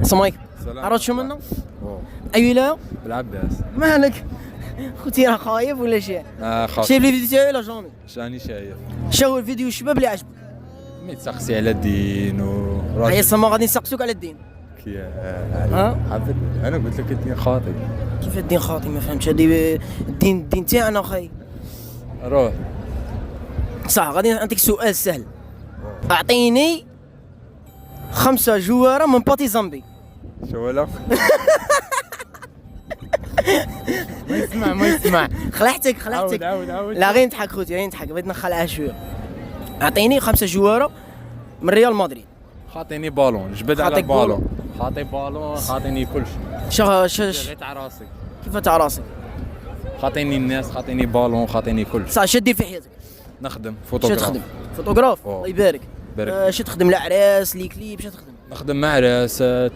السلام عليكم. سلام. عرفت شو منه؟ أوه. اي ولايه؟ بالعباس. مالك؟ خوتي راه خايف ولا شي؟ خاص. شايف لي فيديو تاعي ولا جامي؟ شاني شايف. شنو هو الفيديو الشباب اللي عجبك؟ ميتسقسي على الدين و هيا سما غادي نسقسوك على الدين. ها؟ حبيت انا قلت لك الدين خاطئ. كيف الدين خاطي؟ ما فهمتش. هذه الدين تاعنا خاي. روح. صح. غادي نعطيك سؤال سهل. اعطيني 5 جواره من باتي زامبي. شو ولا؟ ما يسمع. خلعتك. عاود. لا غير نضحك خوتي، غير نضحك، بغيت نخلعها شويه. اعطيني 5 جواره من ريال مدريد. خاطيني بالون، جبد على خاطيك البالون. خاطي بالون، خاطيني كل شيء. غير تاع راسي. كيف تاع راسك؟ خاطيني الناس، خاطيني بالون، خاطيني كل شيء. صح. شو دير في حياتك؟ نخدم شو فوتوغراف. تخدم؟ فوتوغراف. أوه. الله يبارك. بارك. شو تخدم؟ العراس، لي كليب، شو تخدم؟ نخدم مع راس